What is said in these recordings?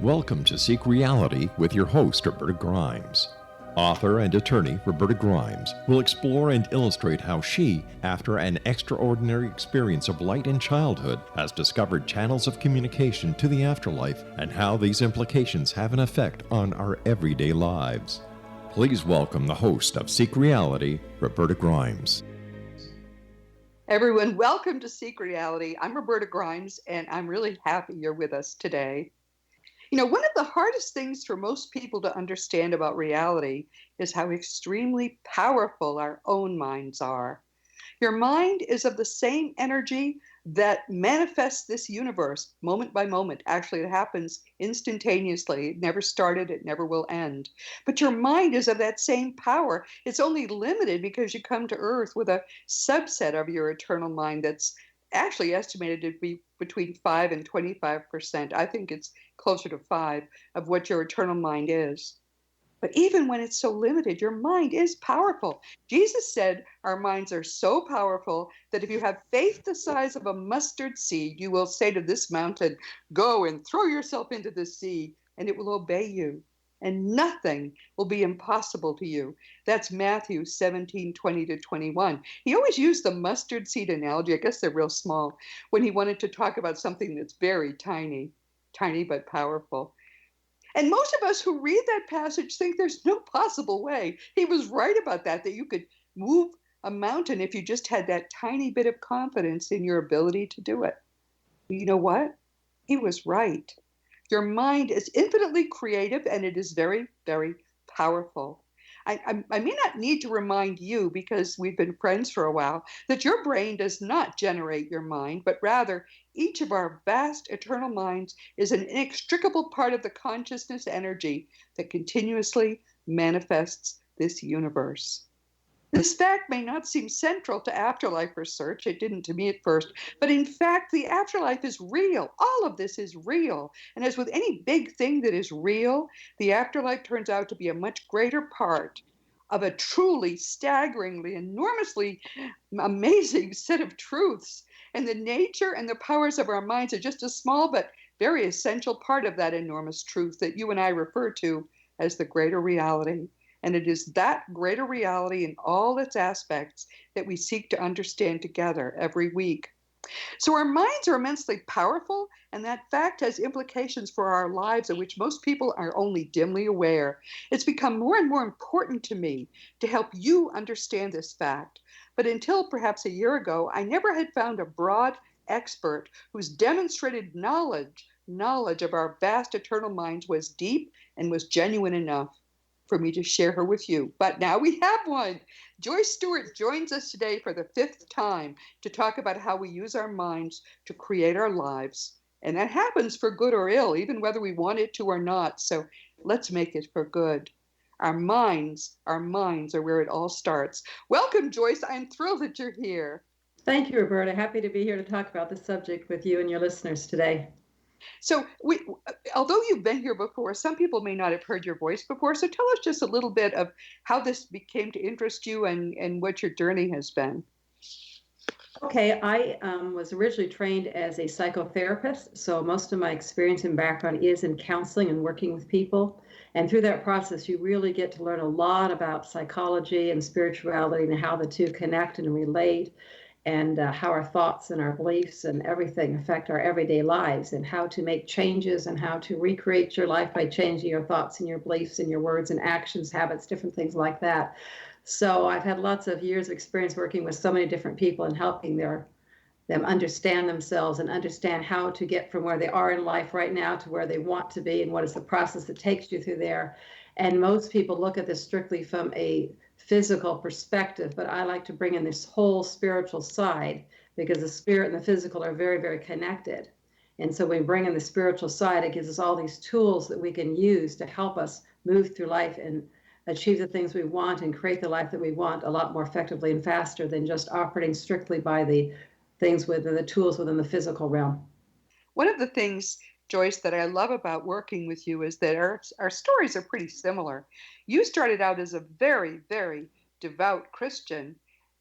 Welcome to Seek Reality with your host, Roberta Grimes. Author and attorney Roberta Grimes will explore and illustrate how she, after an extraordinary experience of light in childhood, has discovered channels of communication to the afterlife and how these implications have an effect on our everyday lives. Please welcome the host of Seek Reality, Roberta Grimes. Everyone, welcome to Seek Reality. I'm Roberta Grimes, and I'm really happy you're with us today. You know, one of the hardest things for most people to understand about reality is how extremely powerful our own minds are. Your mind is of the same energy that manifests this universe moment by moment. Actually, it happens instantaneously. It never started, it never will end. But your mind is of that same power. It's only limited because you come to Earth with a subset of your eternal mind that's actually estimated to be between 5 and 25%. I think it's closer to 5 of what your eternal mind is. But even when it's so limited, your mind is powerful. Jesus said our minds are so powerful that if you have faith the size of a mustard seed, you will say to this mountain, go and throw yourself into the sea, and it will obey you. And nothing will be impossible to you. That's Matthew 17:20-21. He always used the mustard seed analogy. I guess they're real small when he wanted to talk about something that's very tiny, tiny but powerful. And most of us who read that passage think there's no possible way. He was right about that you could move a mountain if you just had that tiny bit of confidence in your ability to do it. You know what? He was right. Your mind is infinitely creative and it is very, very powerful. I may not need to remind you, because we've been friends for a while, that your brain does not generate your mind, but rather each of our vast eternal minds is an inextricable part of the consciousness energy that continuously manifests this universe. This fact may not seem central to afterlife research. It didn't to me at first. But in fact, the afterlife is real. All of this is real. And as with any big thing that is real, the afterlife turns out to be a much greater part of a truly, staggeringly, enormously amazing set of truths. And the nature and the powers of our minds are just a small but very essential part of that enormous truth that you and I refer to as the greater reality. And it is that greater reality in all its aspects that we seek to understand together every week. So our minds are immensely powerful, and that fact has implications for our lives of which most people are only dimly aware. It's become more and more important to me to help you understand this fact. But until perhaps a year ago, I never had found a broad expert whose demonstrated knowledge of our vast eternal minds was deep and was genuine enough for me to share her with you. But now we have one. Joyce Stewart joins us today for the 5th time to talk about how we use our minds to create our lives. And that happens for good or ill, even whether we want it to or not. So let's make it for good. Our minds are where it all starts. Welcome, Joyce. I'm thrilled that you're here. Thank you, Roberta. Happy to be here to talk about this subject with you and your listeners today. So although you've been here before, some people may not have heard your voice before. So tell us just a little bit of how this became to interest you and what your journey has been. Okay, I was originally trained as a psychotherapist. So most of my experience and background is in counseling and working with people. And through that process, you really get to learn a lot about psychology and spirituality and how the two connect and relate, and how our thoughts and our beliefs and everything affect our everyday lives, and how to make changes and how to recreate your life by changing your thoughts and your beliefs and your words and actions, habits, different things like that. So I've had lots of years of experience working with so many different people and helping them understand themselves and understand how to get from where they are in life right now to where they want to be, and what is the process that takes you through there. And most people look at this strictly from a physical perspective, but I like to bring in this whole spiritual side, because the spirit and the physical are very, very connected. And so when we bring in the spiritual side, it gives us all these tools that we can use to help us move through life and achieve the things we want and create the life that we want a lot more effectively and faster than just operating strictly by the things within the tools within the physical realm. One of the things, Joyce, that I love about working with you is that our stories are pretty similar. You started out as a very, very devout Christian,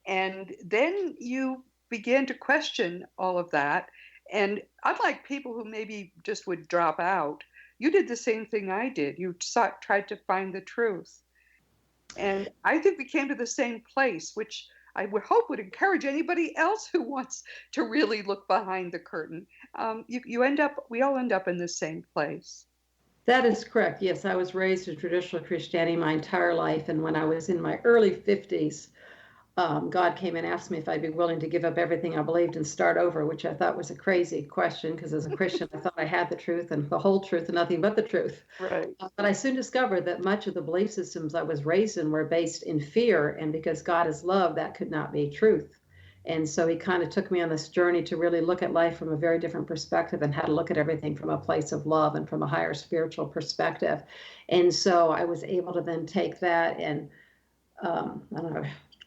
and then you began to question all of that. And unlike people who maybe just would drop out, you did the same thing I did. You tried to find the truth. And I think we came to the same place, which I would hope would encourage anybody else who wants to really look behind the curtain. We all end up in the same place. That is correct. Yes, I was raised in traditional Christianity my entire life. And when I was in my early 50s, God came and asked me if I'd be willing to give up everything I believed and start over, which I thought was a crazy question because as a Christian, I thought I had the truth and the whole truth and nothing but the truth. Right. But I soon discovered that much of the belief systems I was raised in were based in fear. And because God is love, that could not be truth. And so he kind of took me on this journey to really look at life from a very different perspective and how to look at everything from a place of love and from a higher spiritual perspective. And so I was able to then take that and, I don't know,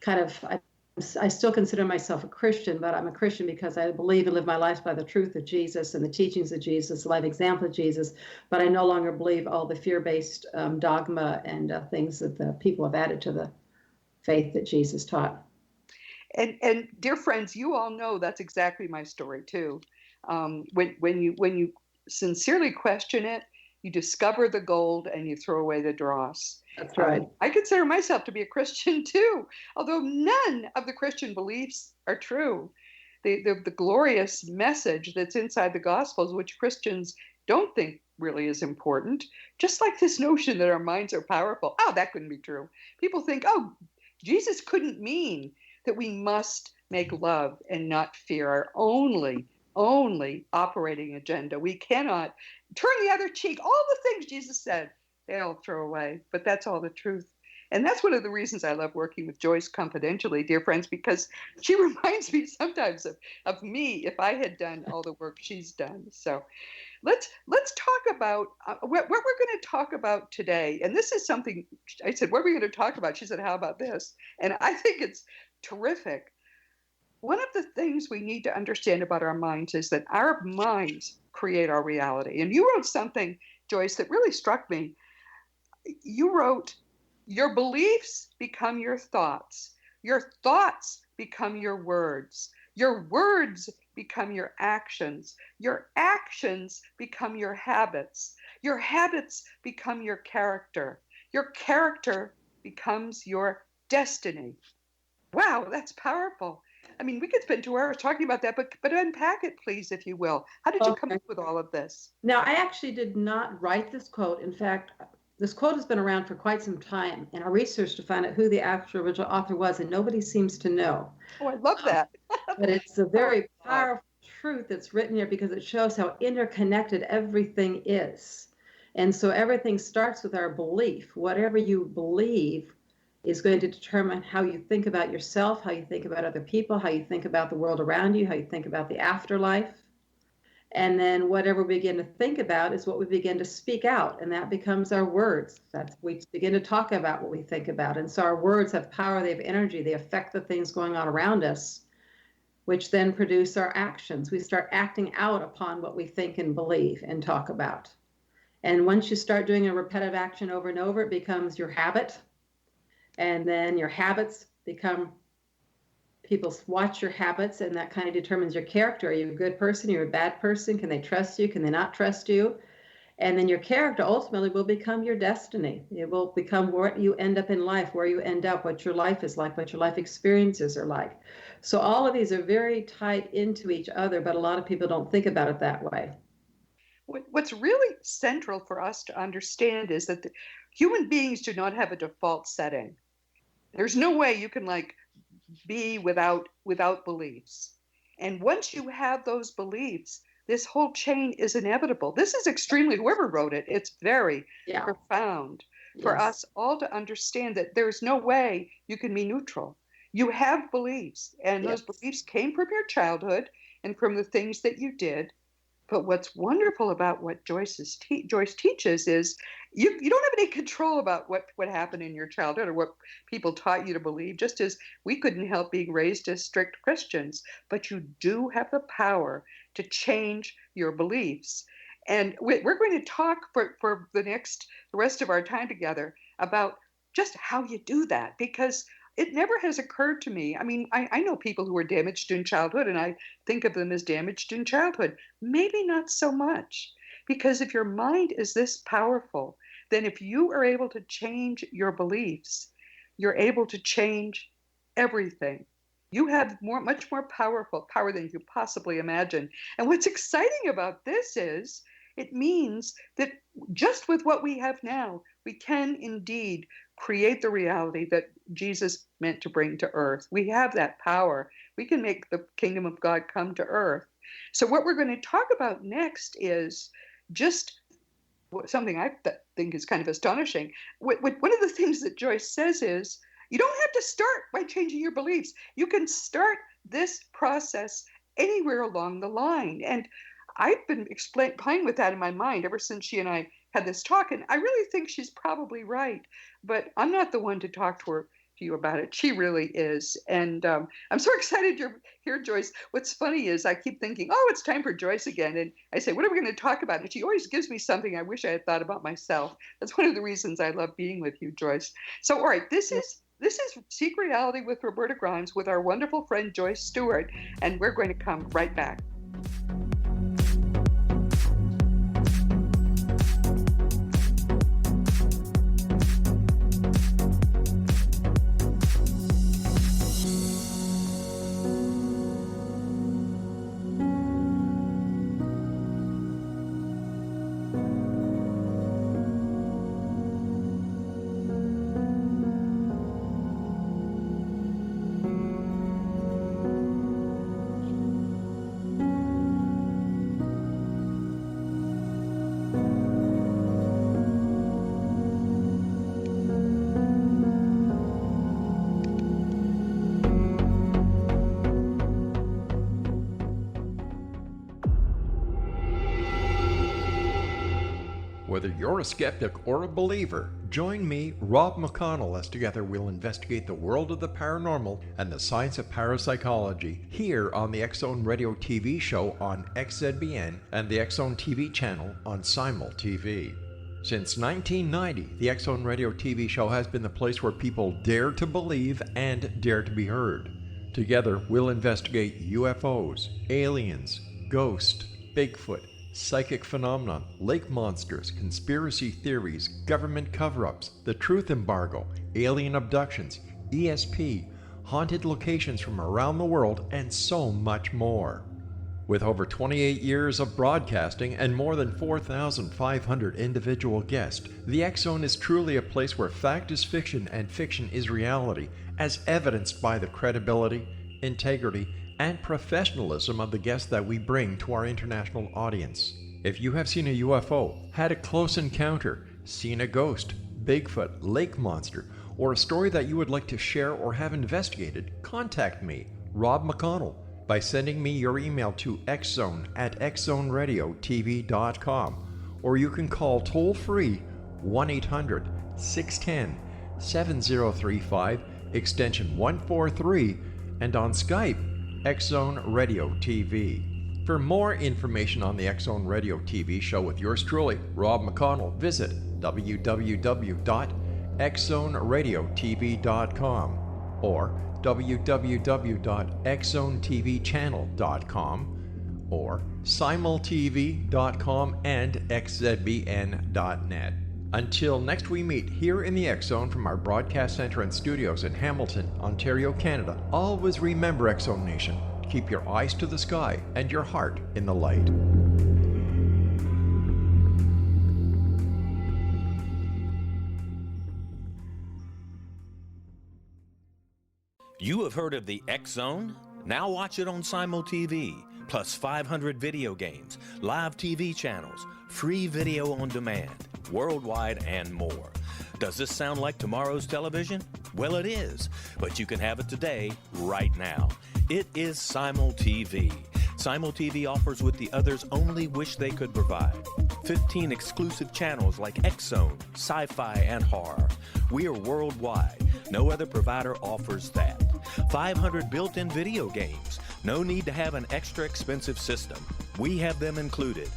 I still consider myself a Christian, but I'm a Christian because I believe and live my life by the truth of Jesus and the teachings of Jesus, the life example of Jesus. But I no longer believe all the fear-based dogma and things that the people have added to the faith that Jesus taught. And dear friends, you all know that's exactly my story too. When you sincerely question it, you discover the gold and you throw away the dross. That's right. I consider myself to be a Christian too, although none of the Christian beliefs are true. The glorious message that's inside the Gospels, which Christians don't think really is important, just like this notion that our minds are powerful. Oh, that couldn't be true. People think, oh, Jesus couldn't mean that we must make love and not fear our only operating agenda. We cannot turn the other cheek. All the things Jesus said, they all throw away, but that's all the truth. And that's one of the reasons I love working with Joyce confidentially, dear friends, because she reminds me sometimes of me if I had done all the work she's done. So let's talk about what we're going to talk about today. And this is something I said, what are we going to talk about? She said, how about this? And I think it's terrific. One of the things we need to understand about our minds is that our minds create our reality. And you wrote something, Joyce, that really struck me. You wrote, your beliefs become your thoughts become your words become your actions become your habits become your character becomes your destiny. Wow, that's powerful. I mean, we could spend 2 hours talking about that, but unpack it, please, if you will. How did you come up with all of this? Now, I actually did not write this quote. In fact, this quote has been around for quite some time, and I researched to find out who the actual original author was, and nobody seems to know. Oh, I love that. But it's a very powerful truth that's written here because it shows how interconnected everything is. And so everything starts with our belief. Whatever you believe is going to determine how you think about yourself, how you think about other people, how you think about the world around you, how you think about the afterlife. And then whatever we begin to think about is what we begin to speak out, and that becomes our words. We begin to talk about what we think about. And so our words have power, they have energy, they affect the things going on around us, which then produce our actions. We start acting out upon what we think and believe and talk about. And once you start doing a repetitive action over and over, it becomes your habit. And then your habits become, people watch your habits, and that kind of determines your character. Are you a good person? Are you a bad person? Can they trust you? Can they not trust you? And then your character ultimately will become your destiny. It will become what you end up in life, where you end up, what your life is like, what your life experiences are like. So all of these are very tied into each other, but a lot of people don't think about it that way. What's really central for us to understand is that human beings do not have a default setting. There's no way you can be without beliefs. And once you have those beliefs, this whole chain is inevitable. This is extremely, whoever wrote it, it's very profound for us all to understand that there's no way you can be neutral. You have beliefs, and those beliefs came from your childhood and from the things that you did. But what's wonderful about what Joyce teaches is you don't have any control about what happened in your childhood or what people taught you to believe, just as we couldn't help being raised as strict Christians. But you do have the power to change your beliefs. And we're going to talk for the rest of our time together about just how you do that, because it never has occurred to me. I mean, I know people who were damaged in childhood, and I think of them as damaged in childhood. Maybe not so much, Because if your mind is this powerful, then if you are able to change your beliefs, you're able to change everything. You have much more power than you possibly imagine. And what's exciting about this is it means that just with what we have now, we can indeed create the reality that Jesus meant to bring to earth. We have that power. We can make the kingdom of God come to earth. So what we're going to talk about next is just something I think is kind of astonishing. One of the things that Joyce says is, you don't have to start by changing your beliefs. You can start this process anywhere along the line. And I've been playing with that in my mind ever since she and I had this talk. And I really think she's probably right. But I'm not the one to talk to you about it. She really is. And I'm so excited you're here, Joyce. What's funny is I keep thinking, oh, it's time for Joyce again. And I say, what are we going to talk about? And she always gives me something I wish I had thought about myself. That's one of the reasons I love being with you, Joyce. So, all right, this is Seek Reality with Roberta Grimes with our wonderful friend Joyce Stewart, and we're going to come right back. Whether you're a skeptic or a believer, join me, Rob McConnell, as together we'll investigate the world of the paranormal and the science of parapsychology here on the X Zone Radio TV show on XZBN and the X Zone TV channel on Simul TV. Since 1990, the X Zone Radio TV show has been the place where people dare to believe and dare to be heard. Together, we'll investigate UFOs, aliens, ghosts, Bigfoot, psychic phenomenon, lake monsters, conspiracy theories, government cover-ups, the truth embargo, alien abductions, ESP, haunted locations from around the world, and so much more. With over 28 years of broadcasting and more than 4,500 individual guests, the X Zone is truly a place where fact is fiction and fiction is reality, as evidenced by the credibility, integrity, and professionalism of the guests that we bring to our international audience. If you have seen a UFO, had a close encounter, seen a ghost, Bigfoot, lake monster, or a story that you would like to share or have investigated, contact me, Rob McConnell, by sending me your email to xzone@xzoneradiotv.com, or you can call toll-free 1-800-610-7035, extension 143, and on Skype, X Zone Radio TV. For more information on the X Zone Radio TV show with yours truly, Rob McConnell, visit www.xzoneradiotv.com or www.xzonetvchannel.com or simultv.com and xzbn.net. Until next we meet here in the X Zone from our broadcast center and studios in Hamilton, Ontario, Canada, always remember, X Zone Nation, keep your eyes to the sky and your heart in the light. You have heard of the X Zone? Now watch it on Simul TV, plus 500 video games, live TV channels, free video on demand, worldwide, and more. Does this sound like tomorrow's television? Well, it is, but you can have it today, right now. It is Simul TV. Simul TV offers what the others only wish they could provide. 15 exclusive channels like X Zone, sci-fi, and horror. We are worldwide. No other provider offers that. 500 built-in video games. No need to have an extra expensive system. We have them included.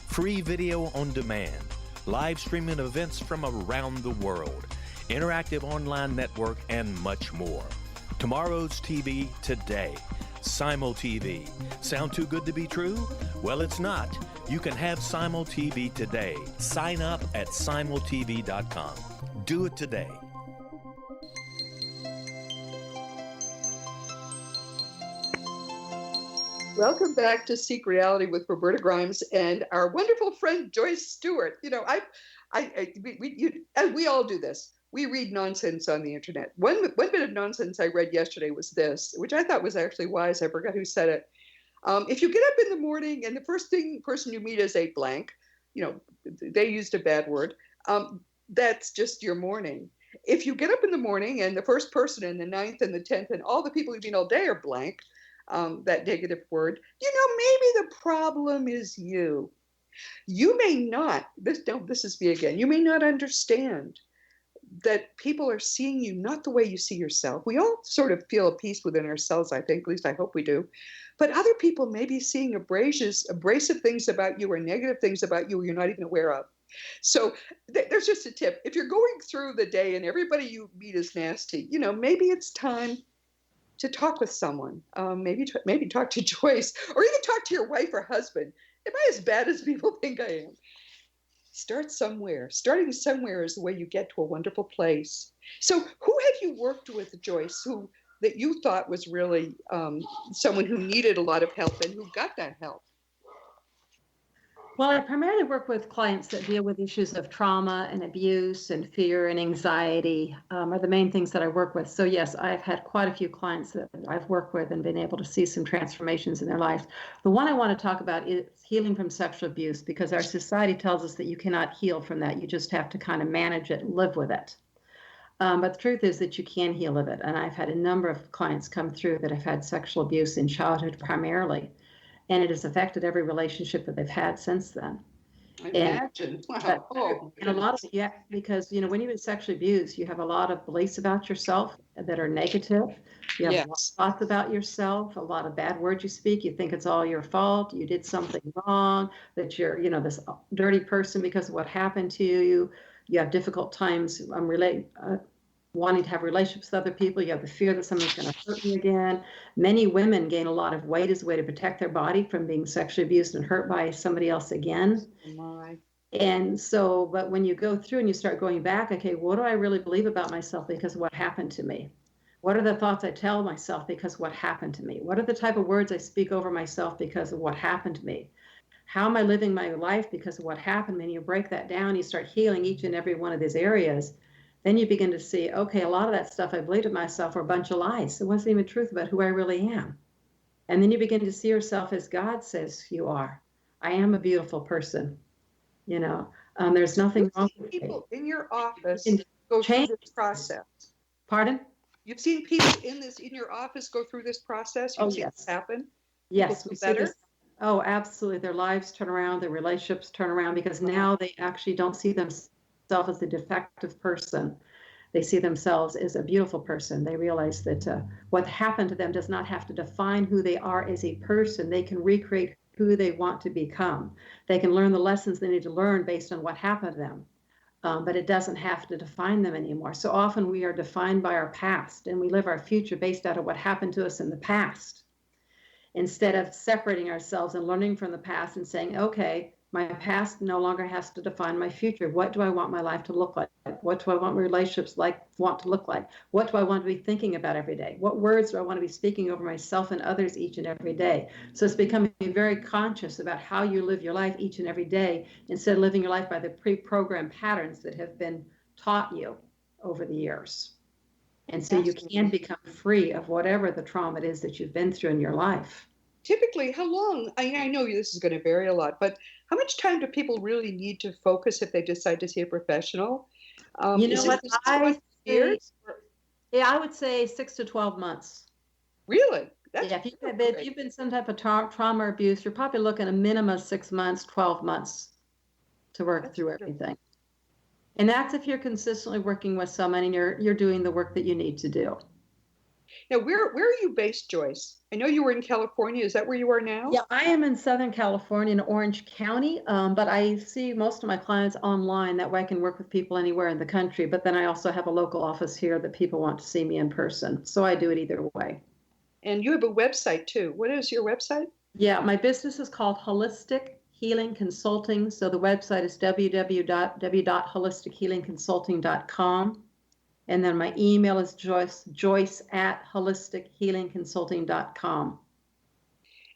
Free video on demand. Live streaming events from around the world. Interactive online network, and much more. Tomorrow's TV today. Simul TV. Sound too good to be true? Well, it's not. You can have Simul TV today. Sign up at simultv.com. Do it today. Welcome back to Seek Reality with Roberta Grimes and our wonderful friend Joyce Stewart. You know, we all do this. We read nonsense on the internet. One bit of nonsense I read yesterday was this, which I thought was actually wise. I forgot who said it. If you get up in the morning and the first person you meet is a blank, you know, they used a bad word. That's just your morning. If you get up in the morning and the first person and the ninth and the 10th and all the people you've been all day are blank, that negative word, you know, maybe the problem is you. You may not, this is me again, you may not understand that people are seeing you not the way you see yourself. We all sort of feel a peace within ourselves, I think, at least I hope we do. But other people may be seeing abrasive things about you or negative things about you you're not even aware of. So there's just a tip. If you're going through the day and everybody you meet is nasty, you know, maybe it's time to talk with someone. Maybe talk to Joyce, or even talk to your wife or husband. Am I as bad as people think I am? Start somewhere. Starting somewhere is the way you get to a wonderful place. So who have you worked with, Joyce, that you thought was really someone who needed a lot of help and who got that help? Well, I primarily work with clients that deal with issues of trauma and abuse and fear and anxiety are the main things that I work with. So yes, I've had quite a few clients that I've worked with and been able to see some transformations in their lives. The one I want to talk about is healing from sexual abuse, because our society tells us that you cannot heal from that. You just have to kind of manage it, live with it. But the truth is that you can heal of it. And I've had a number of clients come through that have had sexual abuse in childhood primarily. And it has affected every relationship that they've had since then. I imagine. Wow. And a lot of it, because you know, when you've been sexually abused, you have a lot of beliefs about yourself that are negative. You have a lot of thoughts about yourself, a lot of bad words you speak. You think it's all your fault. You did something wrong. That you're, you know, this dirty person because of what happened to you. You have difficult times wanting to have relationships with other people. You have the fear that somebody's going to hurt you again. Many women gain a lot of weight as a way to protect their body from being sexually abused and hurt by somebody else again. Oh my. And so, but when you go through and you start going back, okay, what do I really believe about myself because of what happened to me? What are the thoughts I tell myself because of what happened to me? What are the type of words I speak over myself because of what happened to me? How am I living my life because of what happened? When you break that down, you start healing each and every one of these areas. Then you begin to see, okay, a lot of that stuff I believed of myself were a bunch of lies. It wasn't even truth about who I really am. And then you begin to see yourself as God says you are. I am a beautiful person. You know, there's nothing wrong with people in your office go through this process. Pardon? You've seen people in your office go through this process. You've seen this happen. Yes, we see this. Oh, absolutely. Their lives turn around, their relationships turn around, because now they actually don't see themselves as a defective person. They see themselves as a beautiful person. They realize that what happened to them does not have to define who they are as a person. They can recreate who they want to become. They can learn the lessons they need to learn based on what happened to them. But it doesn't have to define them anymore. So often we are defined by our past, and we live our future based out of what happened to us in the past, instead of separating ourselves and learning from the past and saying, okay, my past no longer has to define my future. What do I want my life to look like? What do I want my relationships want to look like? What do I want to be thinking about every day? What words do I want to be speaking over myself and others each and every day? So it's becoming very conscious about how you live your life each and every day, instead of living your life by the pre-programmed patterns that have been taught you over the years. And so you can become free of whatever the trauma it is that you've been through in your life. Typically, how long? I know this is going to vary a lot, but how much time do people really need to focus if they decide to see a professional? You know what? I would say 6 to 12 months. Really? If you've been some type of trauma or abuse, you're probably looking at a minimum of 6 months, 12 months to work through everything. And that's if you're consistently working with someone and you're doing the work that you need to do. Now, where are you based, Joyce? I know you were in California. Is that where you are now? Yeah, I am in Southern California in Orange County, but I see most of my clients online. That way I can work with people anywhere in the country. But then I also have a local office here that people want to see me in person. So I do it either way. And you have a website too. What is your website? Yeah, my business is called Holistic Healing Consulting. So the website is www.holistichealingconsulting.com. And then my email is joyce@holistichealingconsulting.com.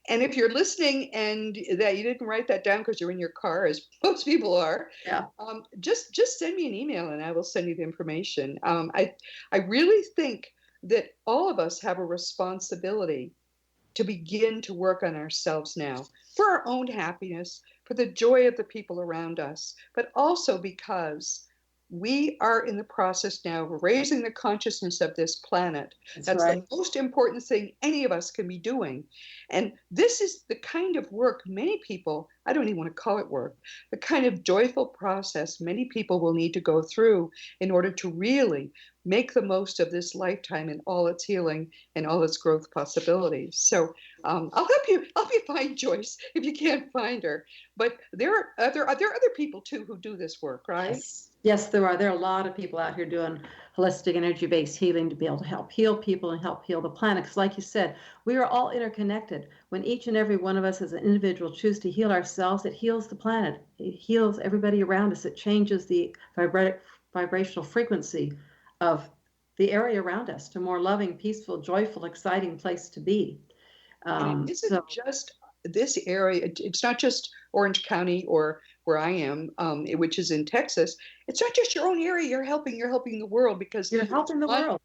And if you're listening and that you didn't write that down because you're in your car, as most people are, Yeah. just send me an email and I will send you the information. I really think that all of us have a responsibility to begin to work on ourselves now for our own happiness, for the joy of the people around us, but also because we are in the process now of raising the consciousness of this planet. That's right. the most important thing any of us can be doing. And this is the kind of work many people, I don't even want to call it work, the kind of joyful process many people will need to go through in order to really make the most of this lifetime and all its healing and all its growth possibilities. So I'll help you find Joyce if you can't find her. But there are other people too who do this work, right? Yes, there are. There are a lot of people out here doing holistic energy-based healing to be able to help heal people and help heal the planet. Because like you said, we are all interconnected. When each and every one of us as an individual choose to heal ourselves, it heals the planet. It heals everybody around us. It changes the vibrational frequency of the area around us to a more loving, peaceful, joyful, exciting place to be. And it isn't just this area. It's not just Orange County or where I am, which is in Texas. It's not just your own area. You're helping the world because you're helping the world.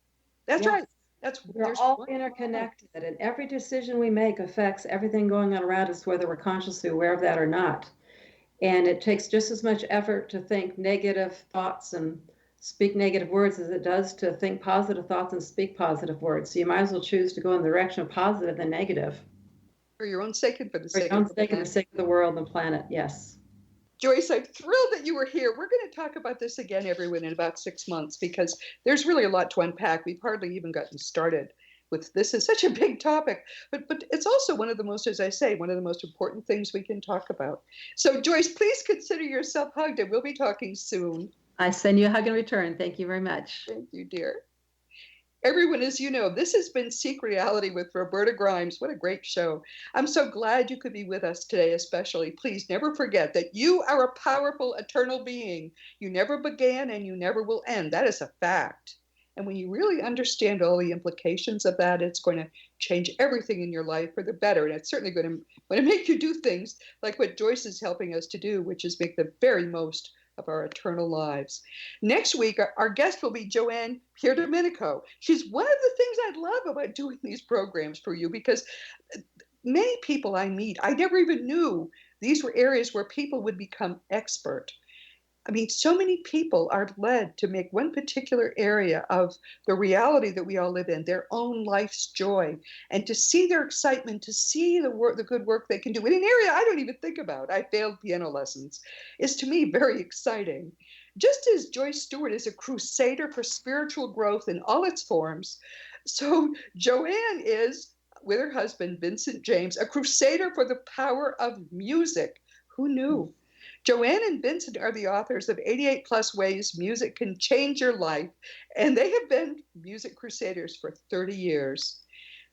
That's right. We're all interconnected, and every decision we make affects everything going on around us, whether we're consciously aware of that or not. And it takes just as much effort to think negative thoughts and speak negative words as it does to think positive thoughts and speak positive words. So you might as well choose to go in the direction of positive than negative. For your own sake and for the sake of the world and the planet, yes. Joyce, I'm thrilled that you were here. We're going to talk about this again, everyone, in about 6 months because there's really a lot to unpack. We've hardly even gotten started with this. Is such a big topic, but it's also one of the most, as I say, one of the most important things we can talk about. So, Joyce, please consider yourself hugged, and we'll be talking soon. I send you a hug in return. Thank you very much. Thank you, dear. Everyone, as you know, this has been Seek Reality with Roberta Grimes. What a great show. I'm so glad you could be with us today, especially. Please never forget that you are a powerful, eternal being. You never began and you never will end. That is a fact. And when you really understand all the implications of that, it's going to change everything in your life for the better. And it's certainly going to make you do things like what Joyce is helping us to do, which is make the very most of our eternal lives. Next week, our guest will be Joanne Pierdomenico. She's one of the things I love about doing these programs for you because many people I meet, I never even knew these were areas where people would become expert. I mean, so many people are led to make one particular area of the reality that we all live in, their own life's joy, and to see their excitement, to see the good work they can do in an area I don't even think about. I failed piano lessons, is to me very exciting. Just as Joyce Stewart is a crusader for spiritual growth in all its forms, so Joanne is, with her husband, Vincent James, a crusader for the power of music. Who knew? Joanne and Vincent are the authors of 88 Plus Ways Music Can Change Your Life, and they have been music crusaders for 30 years.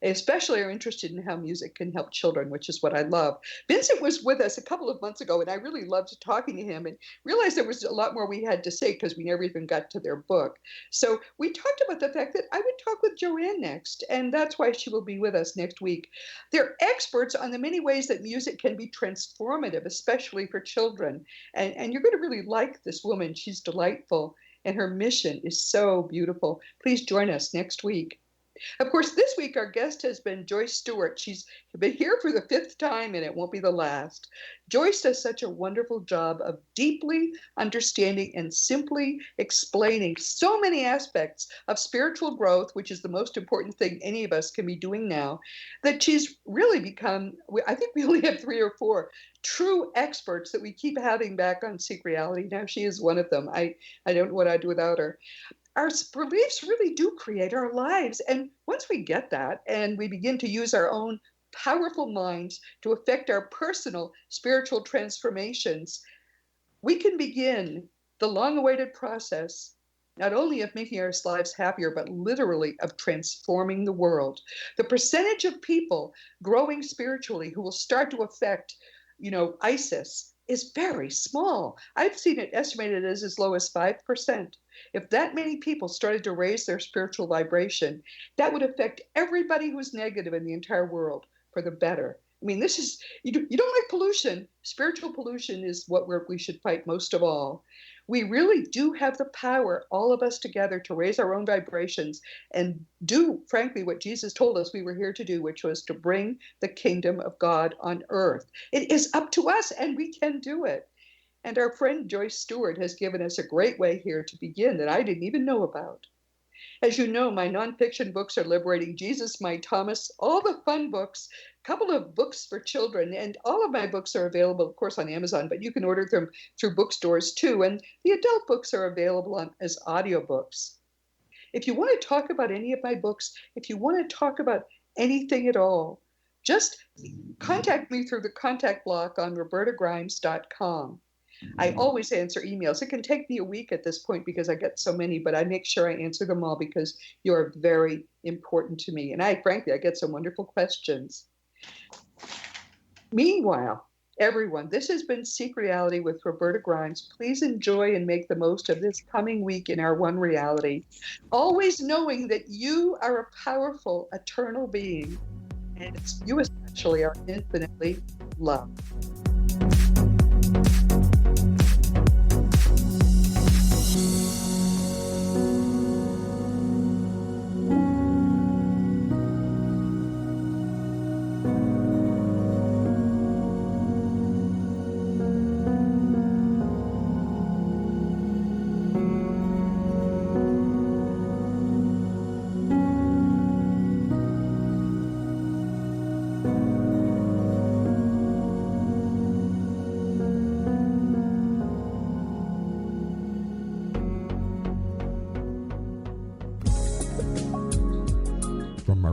They especially are interested in how music can help children, which is what I love. Vincent was with us a couple of months ago, and I really loved talking to him and realized there was a lot more we had to say because we never even got to their book. So we talked about the fact that I would talk with Joanne next, and that's why she will be with us next week. They're experts on the many ways that music can be transformative, especially for children. And you're going to really like this woman. She's delightful, and her mission is so beautiful. Please join us next week. Of course, this week our guest has been Joyce Stewart. She's been here for the 5th time, and it won't be the last. Joyce does such a wonderful job of deeply understanding and simply explaining so many aspects of spiritual growth, which is the most important thing any of us can be doing now, that she's really become, I think we only have 3 or 4 true experts that we keep having back on Seek Reality. Now she is one of them. I don't know what I'd do without her. Our beliefs really do create our lives. And once we get that and we begin to use our own powerful minds to affect our personal spiritual transformations, we can begin the long-awaited process, not only of making our lives happier, but literally of transforming the world. The percentage of people growing spiritually who will start to affect ISIS is very small. I've seen it estimated as low as 5%. If that many people started to raise their spiritual vibration, that would affect everybody who's negative in the entire world for the better. I mean, this is, you don't like pollution. Spiritual pollution is what we should fight most of all. We really do have the power, all of us together, to raise our own vibrations and do, frankly, what Jesus told us we were here to do, which was to bring the kingdom of God on earth. It is up to us, and we can do it. And our friend Joyce Stewart has given us a great way here to begin that I didn't even know about. As you know, my nonfiction books are Liberating Jesus, My Thomas, all the fun books, a couple of books for children, and all of my books are available, of course, on Amazon, but you can order them through bookstores too, and the adult books are available as audiobooks. If you want to talk about any of my books, if you want to talk about anything at all, just contact me through the contact block on robertagrimes.com. I always answer emails. It can take me a week at this point because I get so many, but I make sure I answer them all because you are very important to me. And frankly, I get some wonderful questions. Meanwhile, everyone, this has been Seek Reality with Roberta Grimes. Please enjoy and make the most of this coming week in our one reality, always knowing that you are a powerful, eternal being, and you especially are infinitely loved.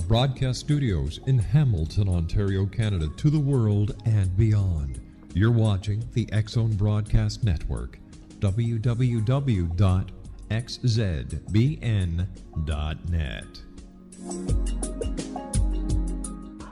Broadcast studios in Hamilton, Ontario, Canada, to the world and beyond. You're watching the X-Zone Broadcast Network, www.xzbn.net.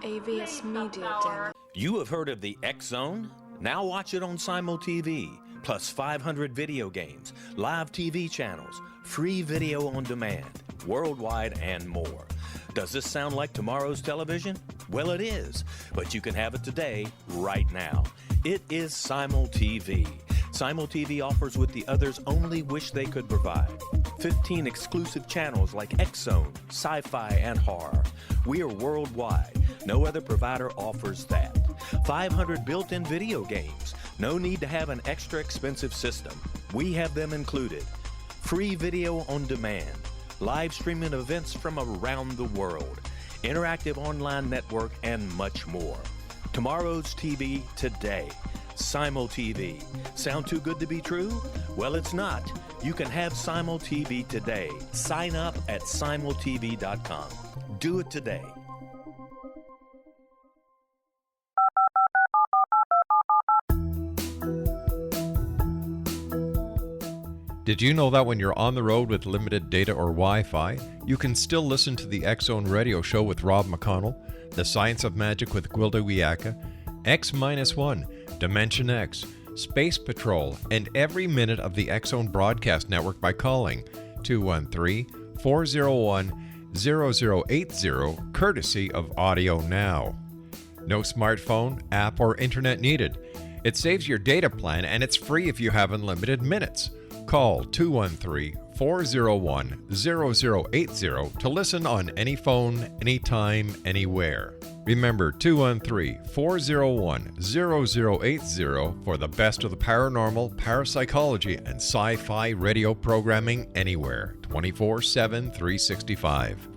AVS Media. You have heard of the X-Zone? Now watch it on Simul TV, plus 500 video games, live TV channels, free video on demand, worldwide, and more. Does this sound like tomorrow's television? Well, it is, but you can have it today, right now. It is Simul TV. Simul TV offers what the others only wish they could provide. 15 exclusive channels like X-Zone, Sci-Fi, and Horror. We are worldwide. No other provider offers that. 500 built-in video games. No need to have an extra expensive system. We have them included. Free video on demand. Live streaming events from around the world, interactive online network, and much more. Tomorrow's TV today. Simul TV. Sound too good to be true? Well, it's not. You can have Simul TV today. Sign up at simultv.com. Do it today. Did you know that when you're on the road with limited data or Wi-Fi, you can still listen to the X-Zone radio show with Rob McConnell, The Science of Magic with Gwilda Wiyaka, X-1, Dimension X, Space Patrol, and every minute of the X-Zone broadcast network by calling 213-401-0080, courtesy of Audio Now. No smartphone, app, or internet needed. It saves your data plan and it's free if you have unlimited minutes. Call 213-401-0080 to listen on any phone, anytime, anywhere. Remember 213-401-0080 for the best of the paranormal, parapsychology, and sci-fi radio programming anywhere, 24/7, 365.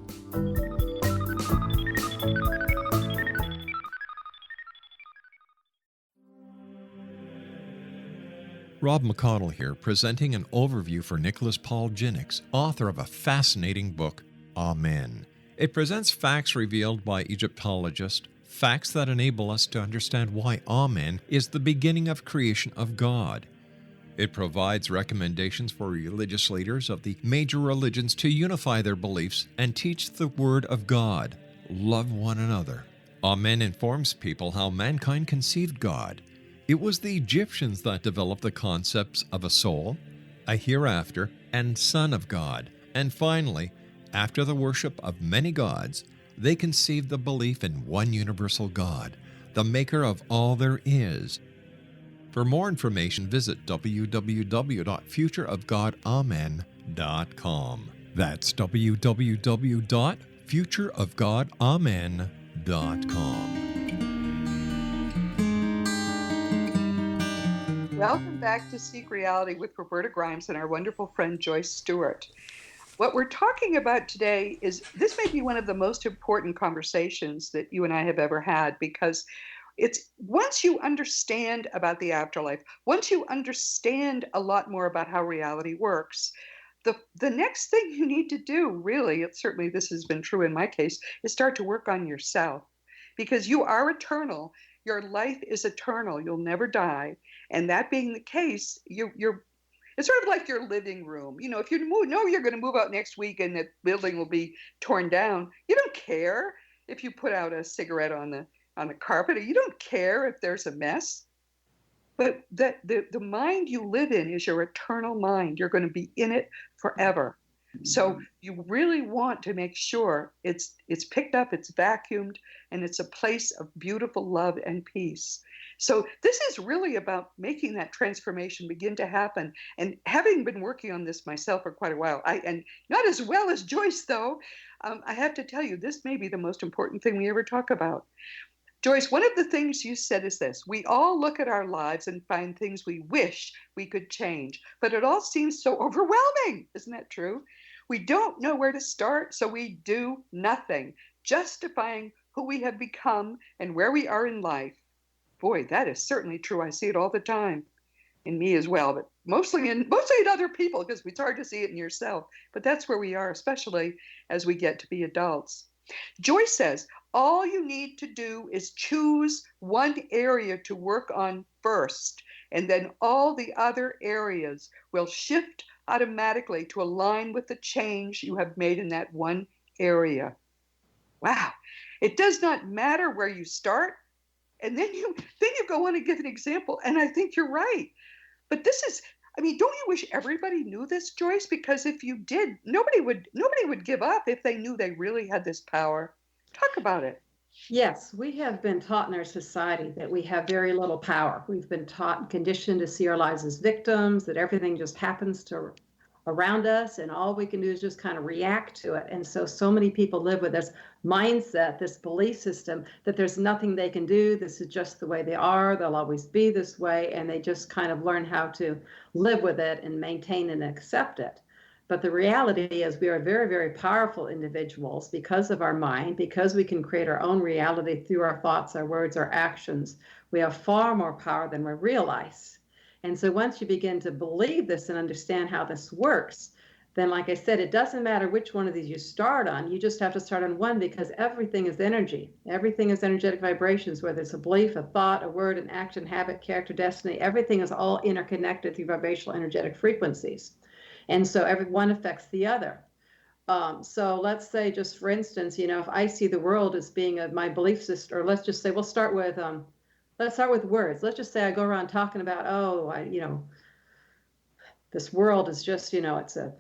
Rob McConnell here, presenting an overview for Nicholas Paul Jennings, author of a fascinating book, Amen. It presents facts revealed by Egyptologists, facts that enable us to understand why Amen is the beginning of creation of God. It provides recommendations for religious leaders of the major religions to unify their beliefs and teach the Word of God. Love one another. Amen informs people how mankind conceived God. It was the Egyptians that developed the concepts of a soul, a hereafter, and Son of God. And finally, after the worship of many gods, they conceived the belief in one universal God, the maker of all there is. For more information, visit www.futureofgodamen.com. That's www.futureofgodamen.com. Welcome back to Seek Reality with Roberta Grimes and our wonderful friend Joyce Stewart. What we're talking about today is this may be one of the most important conversations that you and I have ever had, because it's once you understand about the afterlife, once you understand a lot more about how reality works, the next thing you need to do, really, certainly this has been true in my case, is start to work on yourself, because you are eternal. Your life is eternal. You'll never die. And that being the case, it's sort of like your living room. You know, if you know you're going to move out next week and the building will be torn down, you don't care if you put out a cigarette on the carpet, or you don't care if there's a mess. But the mind you live in is your eternal mind. You're going to be in it forever. So you really want to make sure it's picked up, it's vacuumed, and it's a place of beautiful love and peace. So this is really about making that transformation begin to happen. And having been working on this myself for quite a while, and not as well as Joyce, though, I have to tell you, this may be the most important thing we ever talk about. Joyce, one of the things you said is this: we all look at our lives and find things we wish we could change, but it all seems so overwhelming. Isn't that true? We don't know where to start, so we do nothing, justifying who we have become and where we are in life. Boy, that is certainly true. I see it all the time in me as well, but mostly in other people, because it's hard to see it in yourself. But that's where we are, especially as we get to be adults. Joyce says, all you need to do is choose one area to work on first, and then all the other areas will shift automatically to align with the change you have made in that one area. Wow. It does not matter where you start. And then you go on to give an example. And I think you're right. But this is, don't you wish everybody knew this, Joyce? Because if you did, nobody would give up if they knew they really had this power. Talk about it. Yes, we have been taught in our society that we have very little power. We've been taught and conditioned to see our lives as victims, that everything just happens around us, and all we can do is just kind of react to it. And so many people live with this mindset, this belief system, that there's nothing they can do. This is just the way they are. They'll always be this way. And they just kind of learn how to live with it and maintain and accept it. But the reality is we are very, very powerful individuals because of our mind, because we can create our own reality through our thoughts, our words, our actions. We have far more power than we realize. And so once you begin to believe this and understand how this works, then like I said, it doesn't matter which one of these you start on. You just have to start on one, because everything is energy. Everything is energetic vibrations, whether it's a belief, a thought, a word, an action, habit, character, destiny. Everything is all interconnected through vibrational energetic frequencies. And so every one affects the other. So let's say, just for instance, if I see the world as being my belief system, or let's just say, let's start with words. Let's just say I go around talking about, this world is just, it's a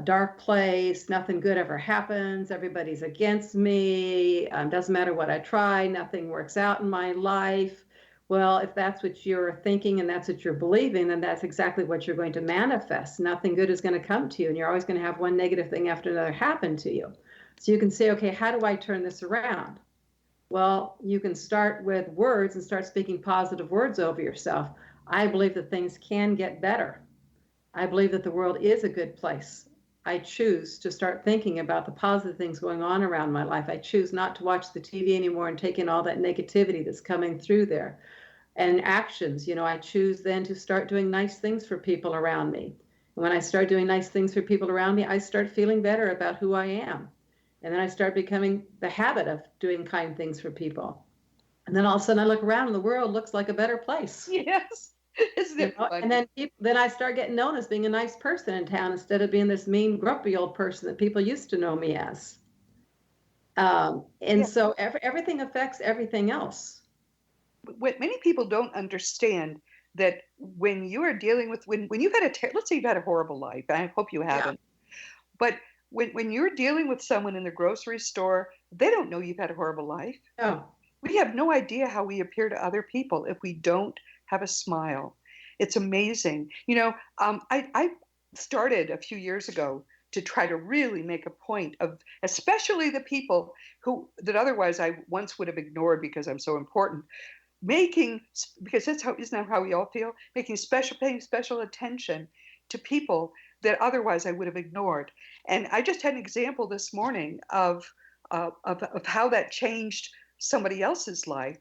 dark place. Nothing good ever happens. Everybody's against me. Doesn't matter what I try. Nothing works out in my life. Well, if that's what you're thinking and that's what you're believing, then that's exactly what you're going to manifest. Nothing good is going to come to you, and you're always going to have one negative thing after another happen to you. So you can say, okay, how do I turn this around? Well, you can start with words and start speaking positive words over yourself. I believe that things can get better. I believe that the world is a good place. I choose to start thinking about the positive things going on around my life. I choose not to watch the TV anymore and take in all that negativity that's coming through there. And actions, I choose then to start doing nice things for people around me. And when I start doing nice things for people around me, I start feeling better about who I am. And then I start becoming the habit of doing kind things for people. And then all of a sudden I look around and the world looks like a better place. Yes. Isn't it funny? And then I start getting known as being a nice person in town instead of being this mean, grumpy old person that people used to know me as. So everything affects everything else. what many people don't understand that when you are dealing with when you've had let's say you've had a horrible life, and I hope you haven't, but when you're dealing with someone in the grocery store, they don't know you've had a horrible life. Oh, We have no idea how we appear to other people if we don't have a smile. It's amazing. I started a few years ago to try to really make a point of, especially the people that otherwise I once would have ignored because I'm so important, because isn't that how we all feel? Paying special attention to people that otherwise I would have ignored. And I just had an example this morning of how that changed somebody else's life.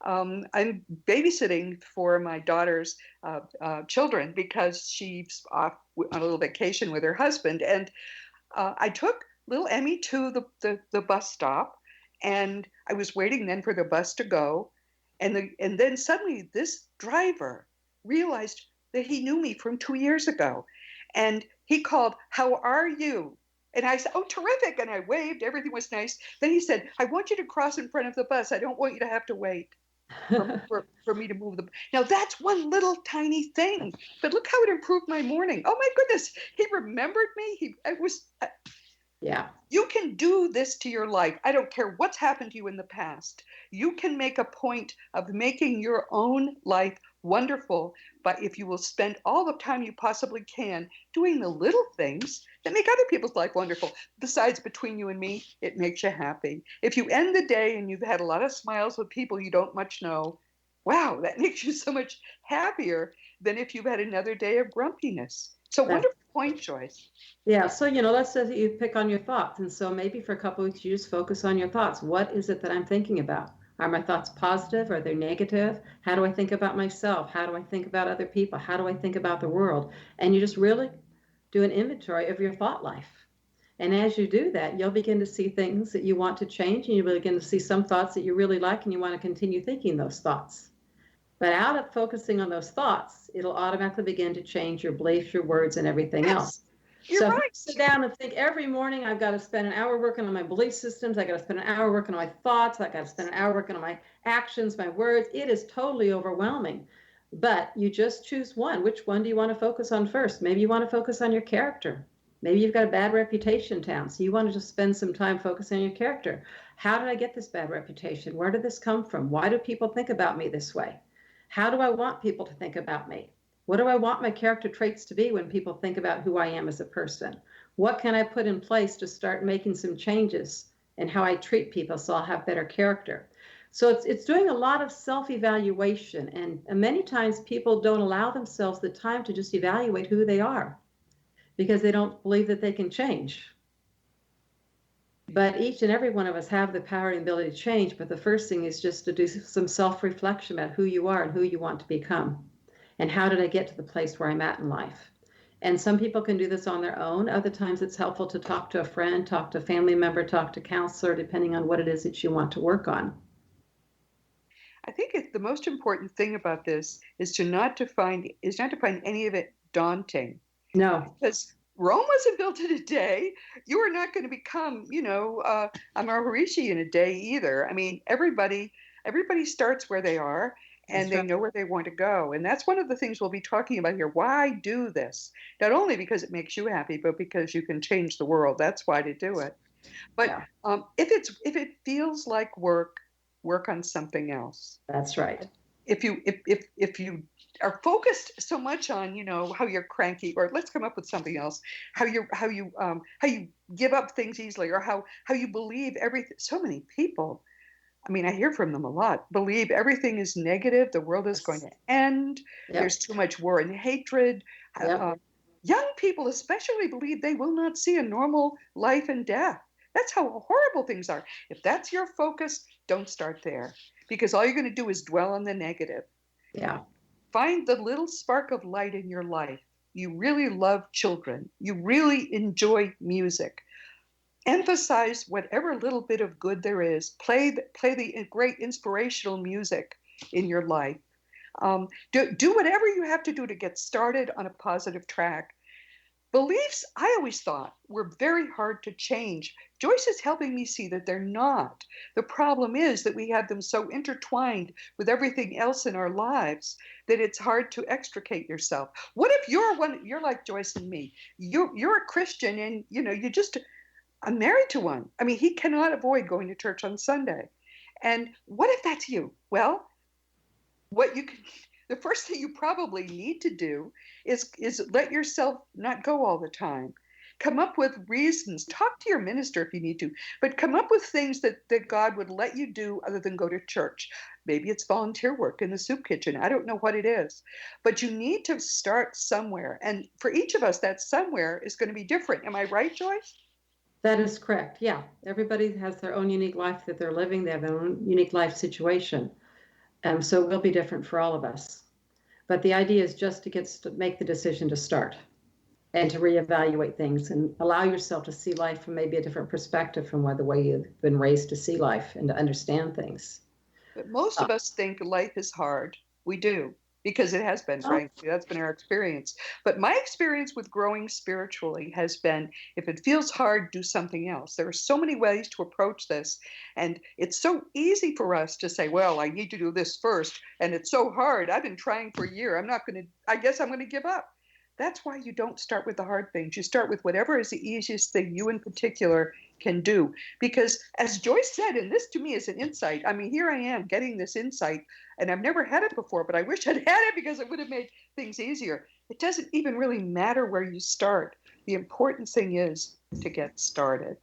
I'm babysitting for my daughter's children because she's off on a little vacation with her husband. And I took little Emmy to the bus stop, and I was waiting then for the bus to go. And then suddenly this driver realized that he knew me from 2 years ago. And he called, "How are you?" And I said, "Oh, terrific." And I waved. Everything was nice. Then he said, "I want you to cross in front of the bus. I don't want you to have to wait for me to move the." Now, that's one little tiny thing. But look how it improved my morning. Oh, my goodness. He remembered me. yeah. You can do this to your life. I don't care what's happened to you in the past. You can make a point of making your own life wonderful, but if you will spend all the time you possibly can doing the little things that make other people's life wonderful. Besides, between you and me, it makes you happy. If you end the day and you've had a lot of smiles with people you don't much know, wow, that makes you so much happier than if you've had another day of grumpiness. So wonderful point, Joyce. Yeah. So, let's say that you pick on your thoughts. And so maybe for a couple of weeks, you just focus on your thoughts. What is it that I'm thinking about? Are my thoughts positive? Are they negative? How do I think about myself? How do I think about other people? How do I think about the world? And you just really do an inventory of your thought life. And as you do that, you'll begin to see things that you want to change, and you will begin to see some thoughts that you really like, and you want to continue thinking those thoughts. But out of focusing on those thoughts, it'll automatically begin to change your beliefs, your words, and everything else. You're right. Sit down and think every morning, I've got to spend an hour working on my belief systems. I got to spend an hour working on my thoughts. I got to spend an hour working on my actions, my words. It is totally overwhelming. But you just choose one. Which one do you want to focus on first? Maybe you want to focus on your character. Maybe you've got a bad reputation in town, so you want to just spend some time focusing on your character. How did I get this bad reputation? Where did this come from? Why do people think about me this way? How do I want people to think about me? What do I want my character traits to be when people think about who I am as a person? What can I put in place to start making some changes in how I treat people so I'll have better character? So it's doing a lot of self-evaluation, and many times people don't allow themselves the time to just evaluate who they are because they don't believe that they can change. But each and every one of us have the power and ability to change, but the first thing is just to do some self-reflection about who you are and who you want to become. And how did I get to the place where I'm at in life? And some people can do this on their own. Other times it's helpful to talk to a friend, talk to a family member, talk to a counselor, depending on what it is that you want to work on. I think the most important thing about this is not to find any of it daunting. No. Because Rome wasn't built in a day. You are not going to become, a Maharishi in a day either. I mean, everybody starts where they are. And they know where they want to go. And that's one of the things we'll be talking about here. Why do this? Not only because it makes you happy, but because you can change the world. That's why to do it. But if it feels like work on something else. That's right. If you are focused so much on, how you're cranky, or let's come up with something else, how you give up things easily, or how you believe everything. So many people, I mean, I hear from them a lot, believe everything is negative. The world is going to end. Yep. There's too much war and hatred. Yep. Young people especially believe they will not see a normal life and death. That's how horrible things are. If that's your focus, don't start there, because all you're going to do is dwell on the negative. Yeah. Find the little spark of light in your life. You really love children. You really enjoy music. Emphasize whatever little bit of good there is. Play the great inspirational music in your life. Do whatever you have to do to get started on a positive track. Beliefs, I always thought, were very hard to change. Joyce is helping me see that they're not. The problem is that we have them so intertwined with everything else in our lives that it's hard to extricate yourself. What if you're like Joyce and me? You're a Christian and you just I'm married to one. I mean, he cannot avoid going to church on Sunday. And what if that's you? Well, the first thing you probably need to do is let yourself not go all the time. Come up with reasons. Talk to your minister if you need to, but come up with things that God would let you do other than go to church. Maybe it's volunteer work in the soup kitchen. I don't know what it is, but you need to start somewhere. And for each of us, that somewhere is going to be different. Am I right, Joyce? That is correct. Yeah. Everybody has their own unique life that they're living. They have their own unique life situation. So it will be different for all of us. But the idea is just to make the decision to start and to reevaluate things and allow yourself to see life from maybe a different perspective from the way you've been raised to see life and to understand things. But most of us think life is hard. We do, because it has been, frankly. That's been our experience. But my experience with growing spiritually has been, if it feels hard, do something else. There are so many ways to approach this. And it's so easy for us to say, well, I need to do this first. And it's so hard. I've been trying for a year. I guess I'm going to give up. That's why you don't start with the hard things. You start with whatever is the easiest thing you in particular can do. Because as Joyce said, and this to me is an insight, I mean, here I am getting this insight, and I've never had it before, but I wish I'd had it because it would have made things easier. It doesn't even really matter where you start. The important thing is to get started.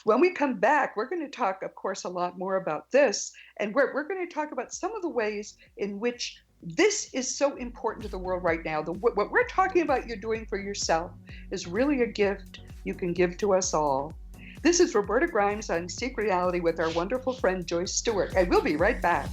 When we come back, we're going to talk, of course, a lot more about this, and we're going to talk about some of the ways in which this is so important to the world right now. What we're talking about you're doing for yourself is really a gift you can give to us all. This is Roberta Grimes on Seek Reality with our wonderful friend Joyce Stewart, and we'll be right back.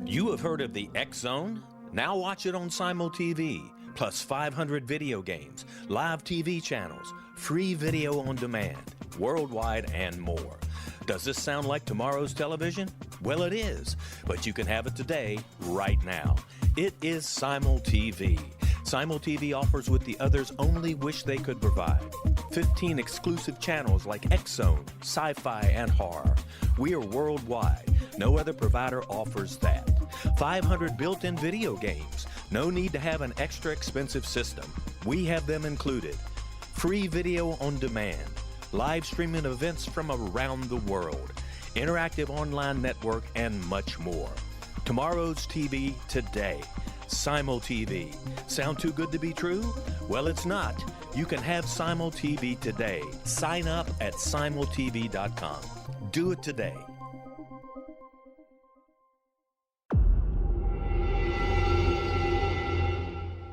You have heard of the X Zone? Now watch it on Simul TV, plus 500 video games, live TV channels, free video on demand, worldwide, and more. Does this sound like tomorrow's television? Well, it is, but you can have it today, right now. It is Simul TV. Simul TV offers what the others only wish they could provide. 15 exclusive channels like X Zone, sci-fi, and horror. We are worldwide. No other provider offers that. 500 built-in video games. No need to have an extra expensive system. We have them included. Free video on demand. Live streaming events from around the world. Interactive online network, and much more. Tomorrow's TV today. Simul TV. Sound too good to be true? Well, it's not. You can have Simul TV today. Sign up at simultv.com. Do it today.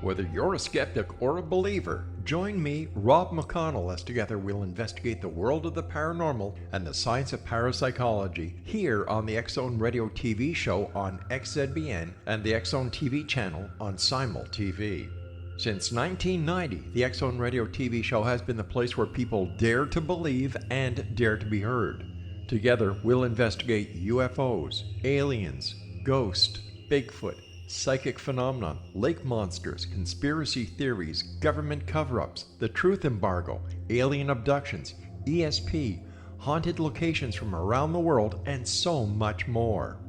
Whether you're a skeptic or a believer, join me, Rob McConnell, as together we'll investigate the world of the paranormal and the science of parapsychology here on the X Zone Radio TV show on XZBN and the X Zone TV channel on Simul TV. Since 1990, the X Zone Radio TV show has been the place where people dare to believe and dare to be heard. Together, we'll investigate UFOs, aliens, ghosts, Bigfoot, psychic phenomenon, lake monsters, conspiracy theories, government cover-ups, the truth embargo, alien abductions, ESP, haunted locations from around the world, and so much more.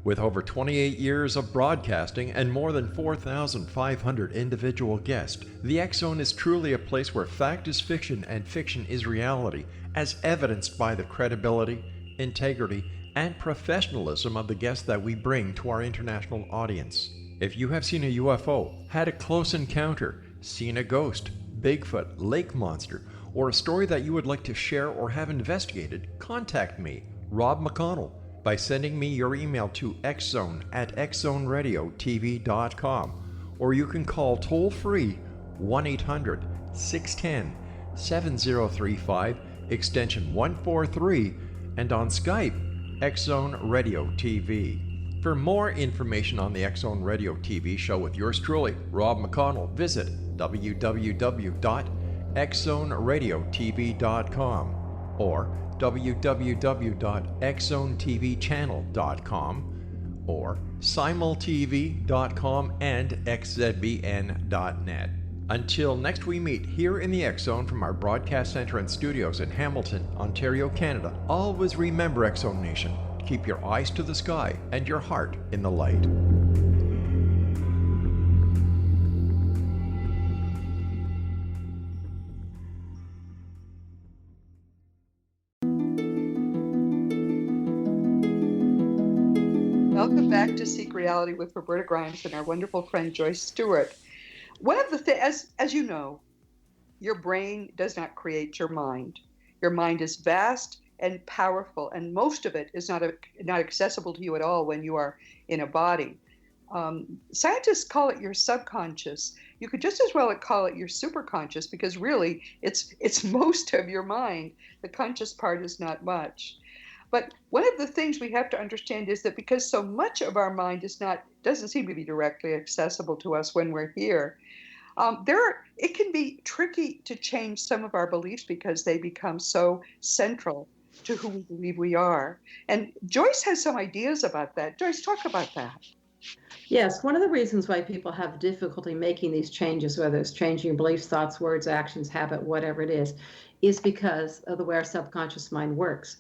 With over 28 years of broadcasting and more than 4,500 individual guests, the X Zone is truly a place where fact is fiction and fiction is reality, as evidenced by the credibility, integrity, and professionalism of the guests that we bring to our international audience. If you have seen a UFO, had a close encounter, seen a ghost, Bigfoot, lake monster, or a story that you would like to share or have investigated, contact me, Rob McConnell, by sending me your email to xzone@xzoneradiotv.com, or you can call toll-free 1-800-610-7035 extension 143, and on Skype, X Zone Radio TV. For more information on the X Zone Radio TV show with yours truly, Rob McConnell, visit www.xzoneradiotv.com or www.xzonetvchannel.com or simultv.com and xzbn.net. Until next we meet here in the X Zone from our broadcast center and studios in Hamilton, Ontario, Canada, always remember, X Zone Nation, keep your eyes to the sky and your heart in the light. Welcome back to Seek Reality with Roberta Grimes and our wonderful friend Joyce Stewart. One of the things, as you know, your brain does not create your mind. Your mind is vast and powerful, and most of it is not accessible to you at all when you are in a body. Scientists call it your subconscious. You could just as well call it your superconscious, because really it's most of your mind. The conscious part is not much. But one of the things we have to understand is that because so much of our mind doesn't seem to be directly accessible to us when we're here, it can be tricky to change some of our beliefs because they become so central to who we believe we are. And Joyce has some ideas about that. Joyce, talk about that. Yes, one of the reasons why people have difficulty making these changes, whether it's changing your beliefs, thoughts, words, actions, habit, whatever it is because of the way our subconscious mind works.